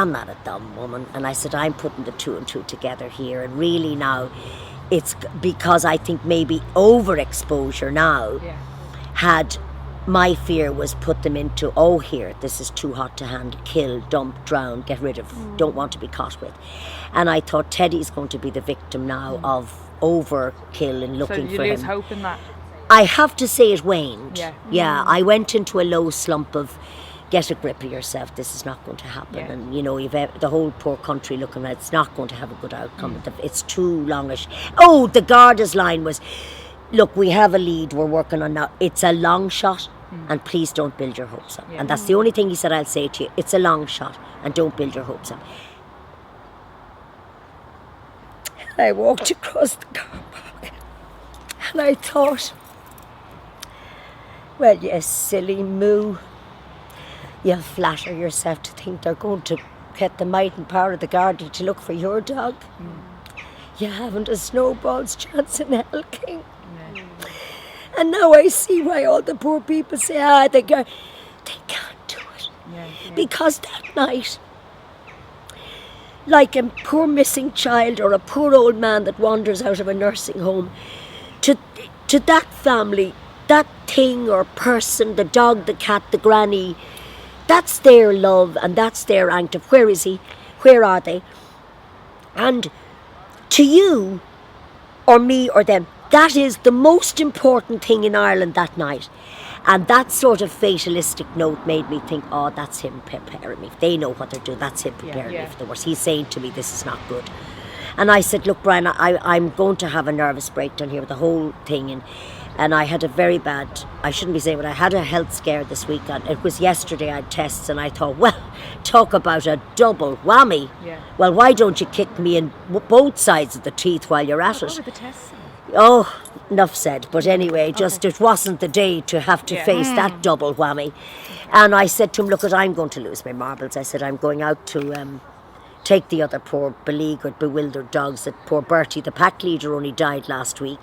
ran that at them, woman. And I said, I'm putting the two and two together here. And really now, it's because I think maybe overexposure now had... My fear was put them into, oh, here, this is too hot to handle, kill, dump, drown, get rid of, don't want to be caught with. And I thought Teddy's going to be the victim now of overkill and looking for him. So did you lose hope in that? I have to say it waned. Yeah. I went into a low slump of, get a grip of yourself, this is not going to happen. Yeah. And, you know, you've the whole poor country looking at it's not going to have a good outcome. It's too longish. Oh, the Garda's line was... Look, we have a lead we're working on now. It's a long shot, and please don't build your hopes up. And that's the only thing he said I'll say to you. It's a long shot, and don't build your hopes up. I walked across the car park, and I thought, well, you silly moo. You flatter yourself to think they're going to get the might and power of the Garda to look for your dog. You haven't a snowball's chance in hell, King. And now I see why all the poor people say, they can't do it. Because that night, like a poor missing child or a poor old man that wanders out of a nursing home, to that family, that thing or person, the dog, the cat, the granny, that's their love and that's their act of where is he, where are they? And to you, or me, or them, that is the most important thing in Ireland that night. And that sort of fatalistic note made me think, oh, that's him preparing me. If they know what they're doing, that's him preparing me for the worst. He's saying to me, this is not good. And I said, look, Brian, I'm going to have a nervous breakdown here with the whole thing. And I had a very bad, I shouldn't be saying, but I had a health scare this week. And it was yesterday I had tests, and I thought, well, talk about a double whammy. Well, why don't you kick me in both sides of the teeth while you're at it? What were the tests? Oh, enough said. But anyway, just it wasn't the day to have to face that double whammy. And I said to him, look, I'm going to lose my marbles. I said, I'm going out to take the other poor beleaguered, bewildered dogs. That poor Bertie, the pack leader, only died last week.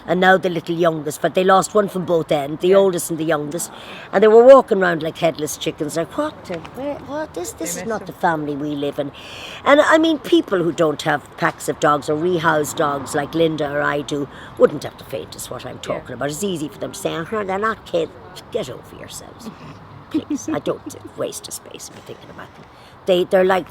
And now the little youngest, but they lost one from both ends, the oldest and the youngest. And they were walking around like headless chickens, like, what? This is not the family we live in. And I mean, people who don't have packs of dogs or rehoused dogs like Linda or I do, wouldn't have to faint, is what I'm talking about. It's easy for them to say, oh, they're not kids. Get over yourselves. Please, I don't waste a space by thinking about them. They're like,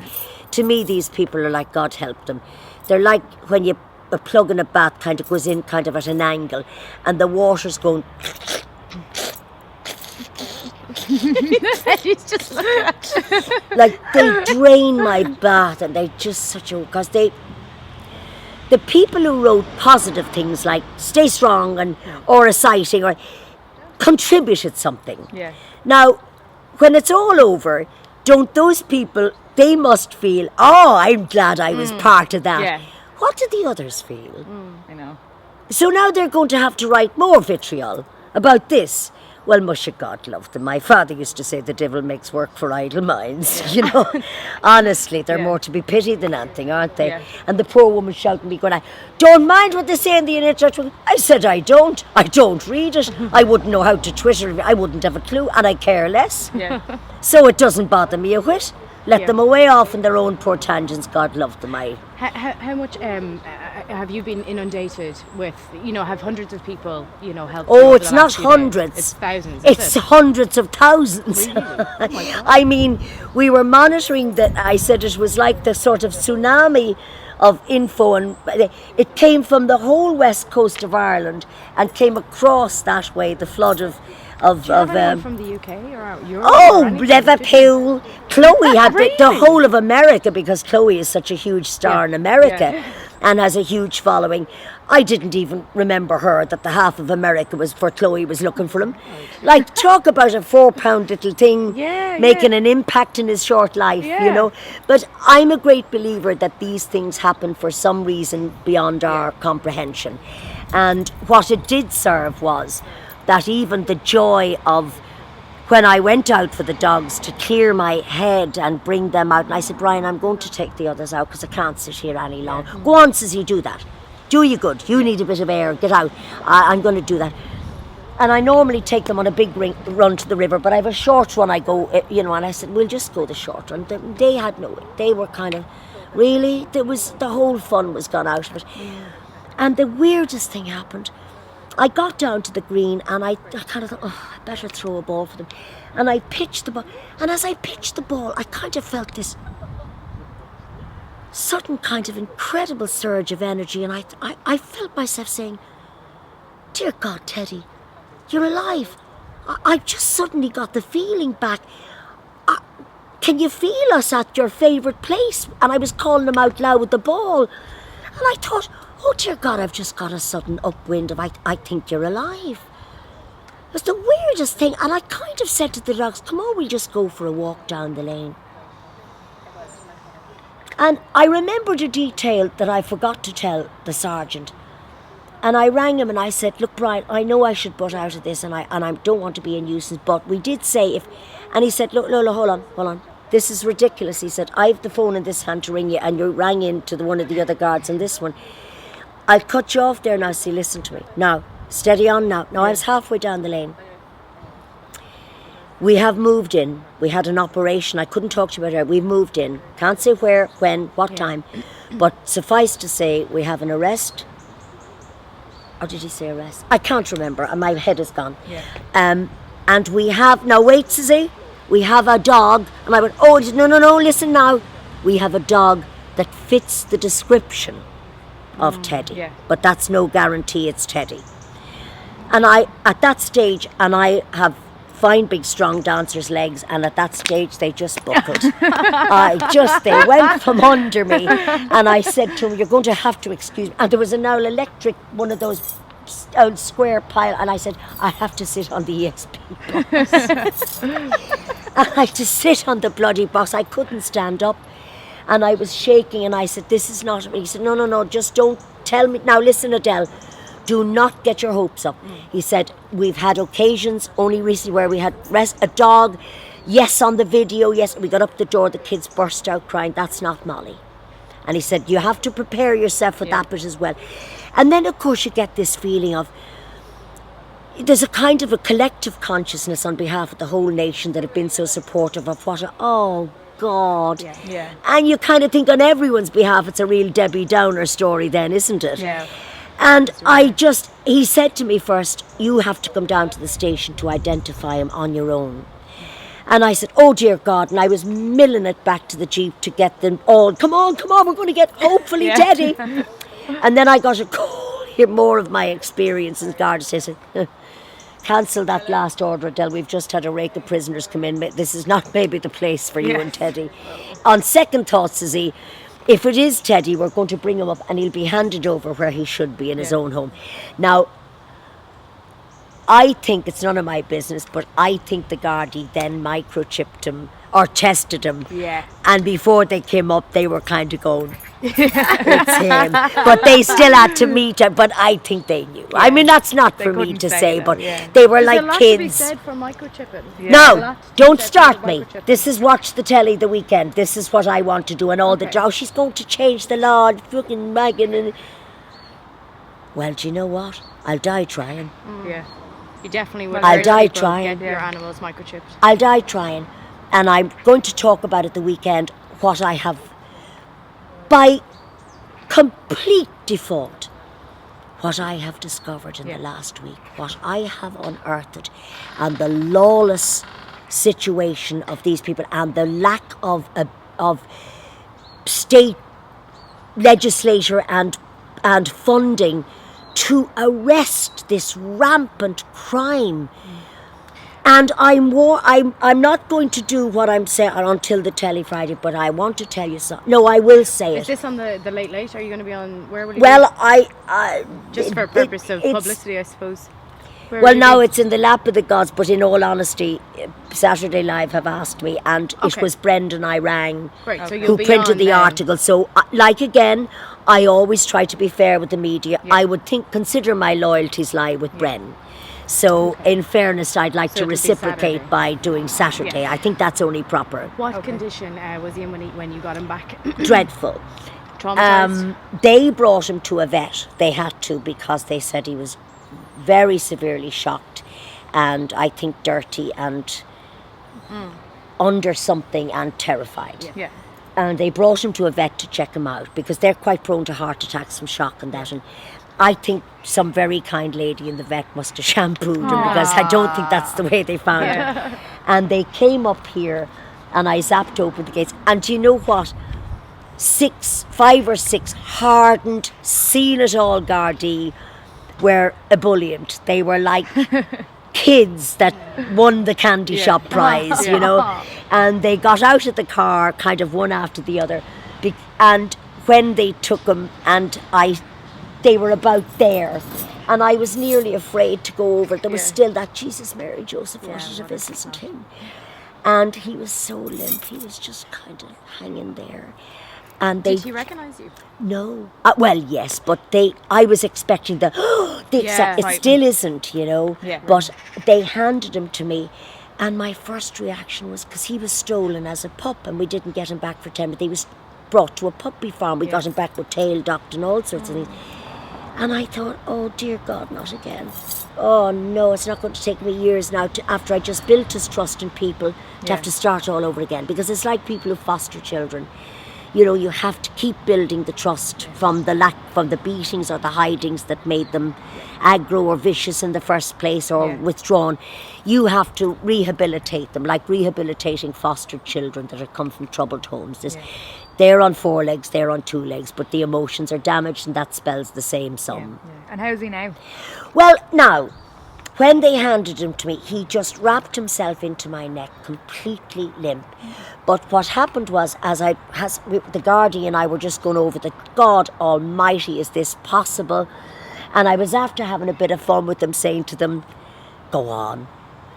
to me, these people are like, God help them. They're like when a plug in a bath kind of goes in kind of at an angle and the water's going He's just looking at like they drain my bath, and they just such a, because the people who wrote positive things like stay strong and or a sighting or contributed something. Now when it's all over, don't those people, they must feel, oh, I'm glad I was part of that. What do the others feel? I know. So now they're going to have to write more vitriol about this. Well, musha, God love them. My father used to say the devil makes work for idle minds, you know. Honestly, they're more to be pitied than anything, aren't they? And the poor woman shouting me going, don't mind what they say in the internet. I said, I don't read it. I wouldn't know how to Twitter. I wouldn't have a clue, and I care less. So it doesn't bother me a whit. Let them away off in their own poor tangents. God love them. How much have you been inundated with, have hundreds of people, helped? Oh, it's not hundreds. It's thousands. It's hundreds of thousands. Really? Oh my God. I mean, we were monitoring that. I said it was like the sort of tsunami of info, and it came from the whole west coast of Ireland and came across that way, the flood of Do you have anyone from the UK or Europe? Oh, Liverpool. Chloe had the whole of America, because Chloe is such a huge star in America and has a huge following. I didn't even remember her, that the half of America was for Chloe was looking for him. Like, talk about a 4-pound little thing making an impact in his short life, you know. But I'm a great believer that these things happen for some reason beyond our comprehension. And what it did serve was that even the joy of when I went out for the dogs to clear my head and bring them out, and I said, Brian, I'm going to take the others out because I can't sit here any longer. Go on, says he, do that. Do you good. You need a bit of air. Get out. I'm going to do that. And I normally take them on a big run to the river, but I have a short run I go, and I said, we'll just go the short run. They had they were kind of, really, the whole fun was gone out of it. And the weirdest thing happened. I got down to the green and I kind of thought, I better throw a ball for them. And I pitched the ball. And as I pitched the ball, I kind of felt this sudden kind of incredible surge of energy. And I felt myself saying, dear God, Teddy, you're alive. I just suddenly got the feeling back. Can you feel us at your favourite place? And I was calling them out loud with the ball. And I thought, oh dear God, I've just got a sudden upwind of I think you're alive. It was the weirdest thing. And I kind of said to the dogs, come on, we'll just go for a walk down the lane. And I remembered a detail that I forgot to tell the sergeant. And I rang him and I said, look, Brian, I know I should butt out of this and I don't want to be a nuisance, but we did say if... And he said, look, Lola, hold on. This is ridiculous. He said, I have the phone in this hand to ring you and you rang in to one of the other guards on this one. I'll cut you off there now, see, listen to me. Now, steady on now. Now, I was halfway down the lane. We have moved in. We had an operation. I couldn't talk to you about it. We've moved in. Can't say where, when, what time. But suffice to say, we have an arrest. Or did he say arrest? I can't remember, and my head is gone. Yeah. And we have, now wait, says he, we have a dog. And I went, oh, no, listen now. We have a dog that fits the description of Teddy. Yeah. But that's no guarantee it's Teddy. And at that stage, and I have fine, big, strong dancer's legs, and at that stage they just buckled. They went from under me, and I said to him, you're going to have to excuse me. And there was an old electric, one of those old square pile, and I said, I have to sit on the ESP box. And I had to sit on the bloody box. I couldn't stand up, and I was shaking, and I said, this is not... He said, no, just don't tell me. Now listen, Adele, do not get your hopes up. He said, we've had occasions only recently where we had a dog, yes, on the video, yes, we got up the door, the kids burst out crying, that's not Molly. And he said, you have to prepare yourself for that bit as well. And then, of course, you get this feeling of, there's a kind of a collective consciousness on behalf of the whole nation that have been so supportive of oh, God. Yeah. And you kind of think on everyone's behalf it's a real Debbie Downer story then, isn't it? Yeah. And he said to me first, you have to come down to the station to identify him on your own. And I said, oh dear God, and I was milling it back to the Jeep to get them all, come on, we're going to get hopefully Teddy. And then I got a call, hear more of my experience, and the guard says, cancel that last order, Adele, we've just had a rake of prisoners come in, this is not maybe the place for you and Teddy. On second thought, says he, if it is Teddy, we're going to bring him up and he'll be handed over where he should be in his own home. Now, I think it's none of my business, but I think the Gardaí then microchipped him or tested him. Yeah. And before they came up, they were kind of going, it's him. But they still had to meet him, but I think they knew. Yeah. I mean, that's not for me to say, but they were like kids. There's a lot to be said for microchipping. Yeah. No, don't start me. This is watch the telly the weekend. This is what I want to do, and all the she's going to change the law, fucking Megan. And well, do you know what? I'll die trying. Yeah, you definitely will. I'll die trying. Get your animals microchipped. I'll die trying, and I'm going to talk about it the weekend. What I have, by complete default, what I have discovered in the last week, what I have unearthed, and the lawless situation of these people, and the lack of state legislature and funding to arrest this rampant crime. And I'm not going to do what I'm saying until the telly Friday, but I want to tell you something. No, I will say it. Is this on the Late Late? Are you going to be on, where will you Well, be? Just for purpose of publicity, I suppose. Well, now it's in the lap of the gods, but in all honesty, Saturday Live have asked me, and it was Brendan I rang who printed the article. So, like again, I always try to be fair with the media. I would consider my loyalties lie with Bren. So, in fairness, I'd like to reciprocate by doing Saturday. I think that's only proper. What condition was he in when you got him back? Dreadful. Traumatized? They brought him to a vet. They had to, because they said he was very severely shocked. and I think dirty and under something and terrified. Yeah. And they brought him to a vet to check him out because they're quite prone to heart attacks from shock and that. And I think some very kind lady in the vet must have shampooed him because I don't think that's the way they found him. And they came up here and I zapped open the gates. And do you know what? 5 or 6 hardened, seen it all Gardaí were ebullient. They were like kids that won the candy shop prize, you know. And they got out of the car, kind of one after the other. And when they took him, and they were about there, and I was nearly afraid to go over. There was still that Jesus, Mary, Joseph, what if this isn't him? And he was so limp. He was just kind of hanging there. And Did he recognise you? No. Well, yes, but I was expecting it still isn't, you know. Yeah. But they handed him to me, and my first reaction was, because he was stolen as a pup, and we didn't get him back for 10 minutes. He was brought to a puppy farm. We got him back with tail docked and all sorts of things. And I thought, oh dear God, not again. Oh no, it's not going to take me years now after I just built his trust in people to have to start all over again. Because it's like people who foster children. You know, you have to keep building the trust from the beatings or the hidings that made them aggro or vicious in the first place or withdrawn. You have to rehabilitate them, like rehabilitating fostered children that have come from troubled homes. They're on 4 legs, they're on 2 legs, but the emotions are damaged, and that spells the same sum. And how's he now? Well, now, when they handed him to me, he just wrapped himself into my neck, completely limp. But what happened was, the Gardaí and I were just going over that, God Almighty, is this possible? And I was after having a bit of fun with them, saying to them, go on,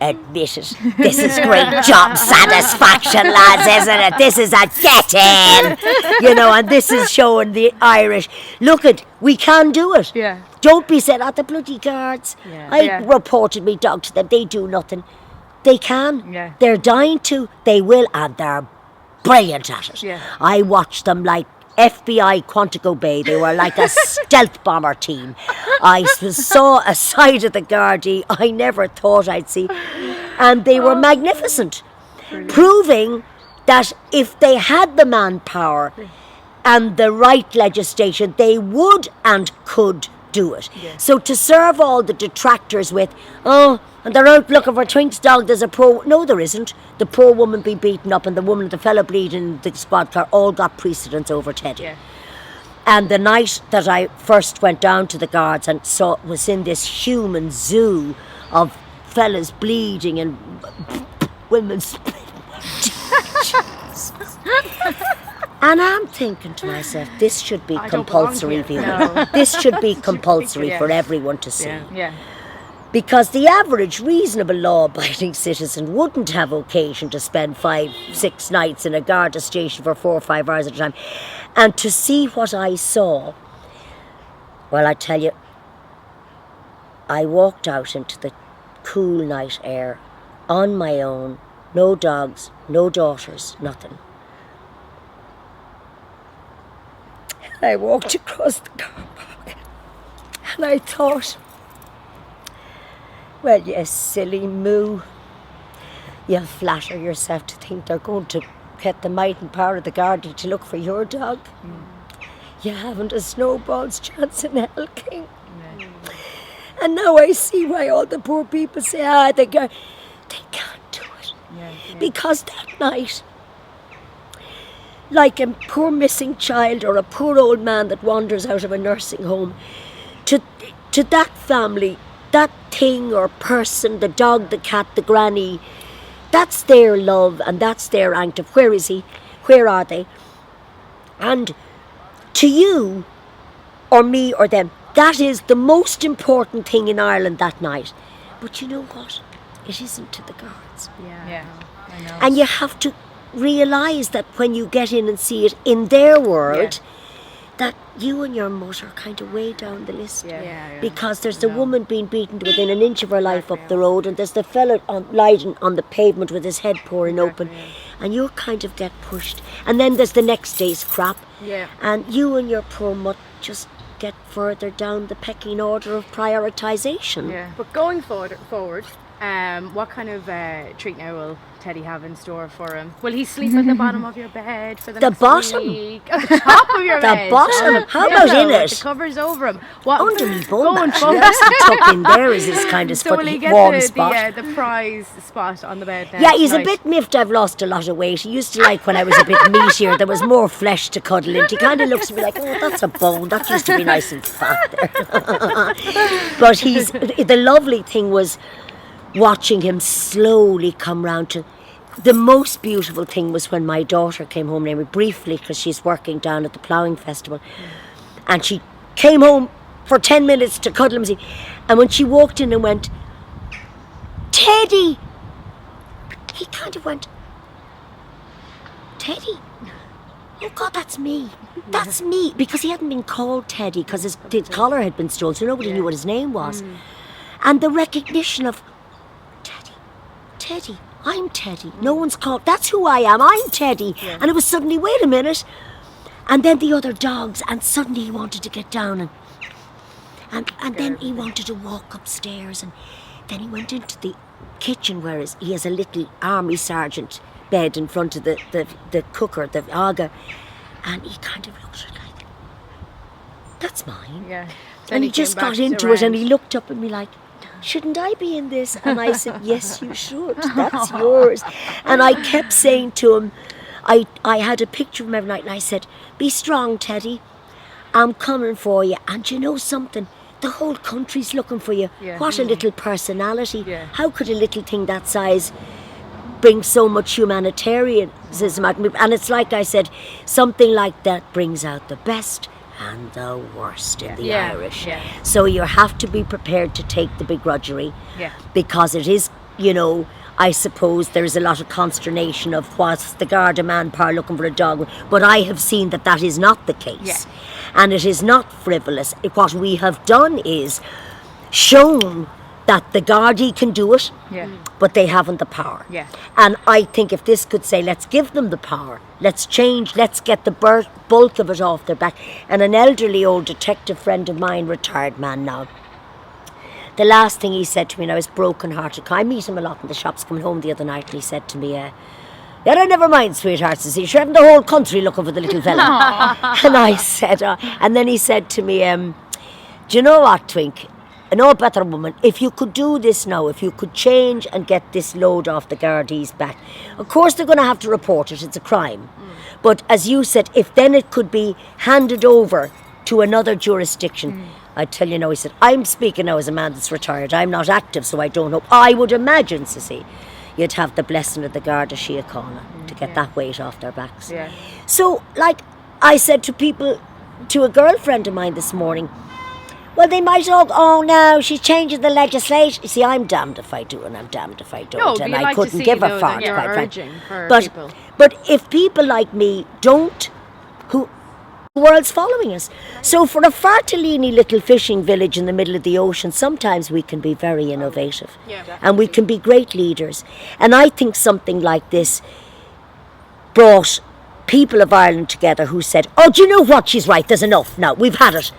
admit it. This is great job satisfaction, lads, isn't it? This is a get-in, you know, and this is showing the Irish, look we can do it. Yeah. Don't be said, the bloody guards. I reported me dog to them, they do nothing. They can. Yeah. They're dying to, they will, and they're brilliant at it. Yeah. I watched them like FBI Quantico Bay. They were like a stealth bomber team. I saw a side of the Gardaí I never thought I'd see. And they were magnificent. Brilliant. Proving that if they had the manpower and the right legislation, they would and could do it. Yeah. So to serve all the detractors with, and they're out looking for Twink's dog, there's a poor... No, there isn't. The poor woman being beaten up and the woman, the fella bleeding in the squad car, all got precedence over Teddy. Yeah. And the night that I first went down to the guards and was in this human zoo of fellas bleeding and women and I'm thinking to myself, this should be compulsory viewing. No. This should be compulsory for everyone to see. Yeah. Because the average reasonable law-abiding citizen wouldn't have occasion to spend 5-6 nights in a Garda station for 4 or 5 hours at a time. And to see what I saw, well, I tell you, I walked out into the cool night air on my own, no dogs, no daughters, nothing. And I walked across the car park and I thought, well, you silly moo. You flatter yourself to think they're going to get the might and power of the Gardaí to look for your dog. You haven't a snowball's chance in hell, King. And now I see why all the poor people say, they can't do it. Because that night, like a poor missing child or a poor old man that wanders out of a nursing home, to that family, that thing or person, the dog, the cat, the granny, that's their love and that's their act of where is he, where are they? And to you or me or them, that is the most important thing in Ireland that night. But you know what? It isn't to the guards. Yeah. I know. And you have to realise that when you get in and see it in their world, that you and your mutt are kind of way down the list. Because there's the woman being beaten to within an inch of her life up the road, and there's the fella lying on the pavement with his head pouring open, and you kind of get pushed. And then there's the next day's crap, and you and your poor mutt just get further down the pecking order of prioritisation. But going forward, What kind of treat now will Teddy have in store for him? Will he sleep at the bottom of your bed for the The next bottom? week? At the top of your The bed? bottom? How Yeah, about no, in with it? The covers over him. What, Under me bum, Go on, actually. bum. That's the tuck in there is his kind of So will he get warm the, spot. the prize spot on the bed now Yeah, he's tonight? a bit miffed. I've lost a lot of weight. He used to like when I was a bit meatier. There was more flesh to cuddle into. He kind of looks at me like, oh, that's a bone. That used to be nice and fat there. But the lovely thing was watching him slowly come round to. The most beautiful thing was when my daughter came home, namely briefly, because she's working down at the ploughing festival, and she came home for 10 minutes to cuddle him. And when she walked in and went, Teddy, he kind of went, Teddy? Oh God, that's me. That's me. Because he hadn't been called Teddy because his collar had been stolen, so nobody knew what his name was. And the recognition of, Teddy, I'm Teddy. No one's called, that's who I am, I'm Teddy. And it was suddenly, wait a minute. And then the other dogs, and suddenly he wanted to get down and then he wanted to walk upstairs, and then he went into the kitchen where he has a little army sergeant bed in front of the cooker, the aga, and he kind of looked at it like, that's mine. Yeah. And he just got into it, and he looked up at me like, shouldn't I be in this? And I said, yes, you should. That's yours. And I kept saying to him, I had a picture of him every night, and I said, be strong, Teddy. I'm coming for you. And you know something? The whole country's looking for you. Yeah. What a little personality. Yeah. How could a little thing that size bring so much humanitarianism out? And it's like I said, something like that brings out the best and the worst in the Yeah. Irish. Yeah. So you have to be prepared to take the begrudgery, Yeah. because it is, I suppose there's a lot of consternation of what's the Garda manpower looking for a dog, but I have seen that is not the case. Yeah. And it is not frivolous. What we have done is shown that the Gardaí can do it, Yeah. but they haven't the power. Yeah. And I think if this could say, let's give them the power, let's change, let's get the bulk of it off their back. And an elderly old detective friend of mine, retired man now, the last thing he said to me, and I was broken hearted, I meet him a lot in the shops coming home the other night, and he said to me, yeah, never mind, sweetheart, says he, sure haven't the whole country looking for the little fella. And I said, and then he said to me, do you know what, Twink? No better woman, if you could do this now, if you could change and get this load off the Gardaí's back, of course they're going to have to report it, it's a crime. But as you said, if then it could be handed over to another jurisdiction, I tell you now, he said, I'm speaking now as a man that's retired, I'm not active, so I don't know. I would imagine, says he, you'd have the blessing of the Garda Síochána to get that weight off their backs. Yeah. So, like I said to a girlfriend of mine this morning, well, they might all go, oh no, she's changing the legislation. You see, I'm damned if I do and I'm damned if I don't. No, but and you'd I like to couldn't see, give a though, fart, that you're quite urging frankly. for people. But if people like me don't, the world's following us. So for a Fartellini little fishing village in the middle of the ocean, sometimes we can be very innovative. And we can be great leaders. And I think something like this brought people of Ireland together who said, oh, do you know what? She's right, there's enough now, we've had it.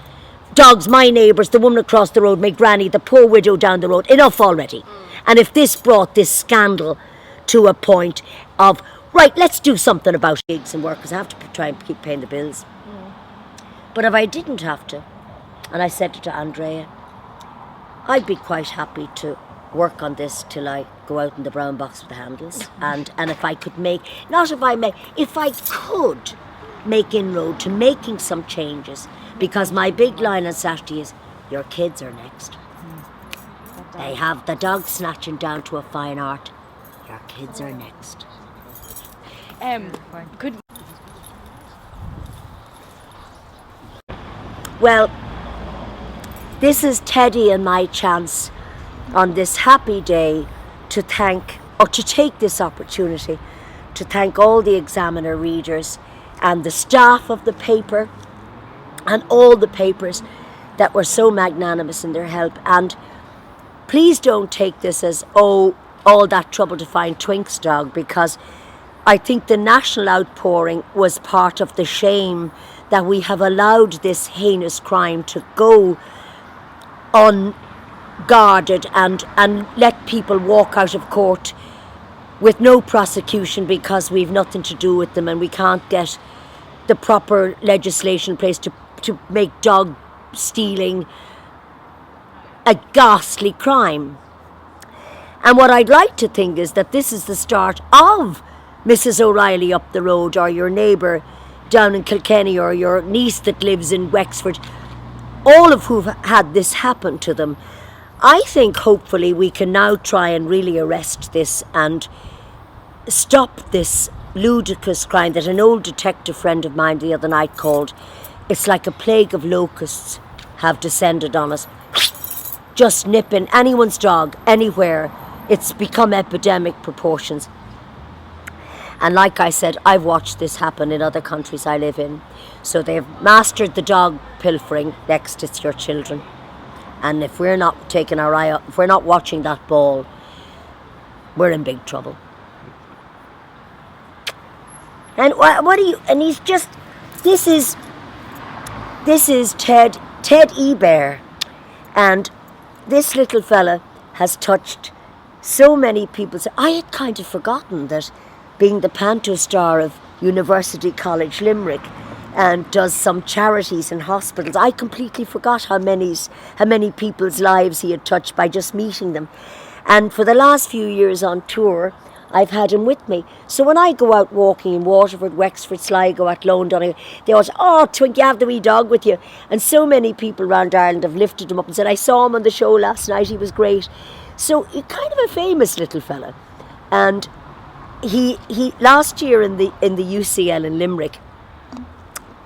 Dogs, my neighbours, the woman across the road, my granny, the poor widow down the road, enough already. And if this brought this scandal to a point of, right, let's do something about gigs and work, because I have to try and keep paying the bills. But if I didn't have to, and I said it to Andrea, I'd be quite happy to work on this till I go out in the brown box with the handles. And if I could if I could make inroad to making some changes, because my big line on Saturday is, your kids are next. They have the dog snatching down to a fine art. Your kids are next. Could Well, this is Teddy and my chance on this happy day to take this opportunity to thank all the Examiner readers and the staff of the paper and all the papers that were so magnanimous in their help. And please don't take this as, all that trouble to find Twink's dog, because I think the national outpouring was part of the shame that we have allowed this heinous crime to go guarded and let people walk out of court with no prosecution because we've nothing to do with them and we can't get the proper legislation in place to make dog stealing a ghastly crime. And what I'd like to think is that this is the start of Mrs. O'Reilly up the road, or your neighbour down in Kilkenny, or your niece that lives in Wexford, all of who've had this happen to them. I think hopefully we can now try and really arrest this and stop this ludicrous crime that an old detective friend of mine the other night called, it's like a plague of locusts have descended on us. Just nipping anyone's dog anywhere. It's become epidemic proportions. And like I said, I've watched this happen in other countries I live in. So they've mastered the dog pilfering. Next, it's your children. And if we're not taking our eye up, if we're not watching that ball, we're in big trouble. And what do you? And he's just. This is Ted Ebert, and this little fella has touched so many people. I had kind of forgotten that, being the panto star of University College Limerick and does some charities in hospitals, I completely forgot how many people's lives he had touched by just meeting them. And for the last few years on tour, I've had him with me. So when I go out walking in Waterford, Wexford, Sligo, Athlone, Donegal, they always, oh, Twink, you have the wee dog with you. And so many people around Ireland have lifted him up and said, I saw him on the show last night, he was great. So he's kind of a famous little fella. And he last year in the UCL in Limerick,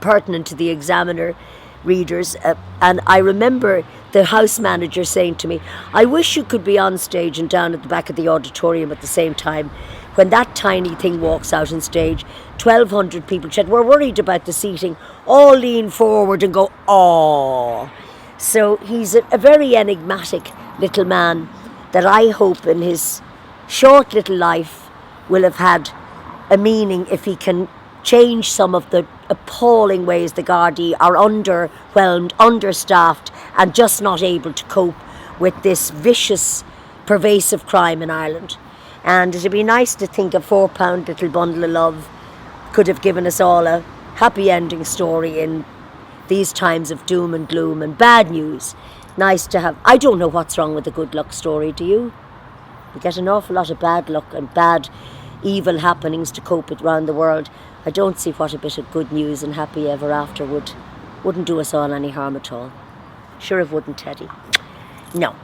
pertinent to the Examiner readers, and I remember the house manager saying to me, I wish you could be on stage and down at the back of the auditorium at the same time. When that tiny thing walks out on stage, 1,200 people said, we're worried about the seating, all lean forward and go, oh. So he's a very enigmatic little man that I hope in his short little life will have had a meaning if he can change some of the appalling ways the Gardaí are underwhelmed, understaffed, and just not able to cope with this vicious, pervasive crime in Ireland. And it'd be nice to think a £4 little bundle of love could have given us all a happy ending story in these times of doom and gloom and bad news. Nice to have. I don't know what's wrong with the good luck story, do you? We get an awful lot of bad luck and bad, evil happenings to cope with around the world. I don't see what a bit of good news and happy ever after wouldn't do us all any harm at all. Sure it wouldn't, Teddy. No.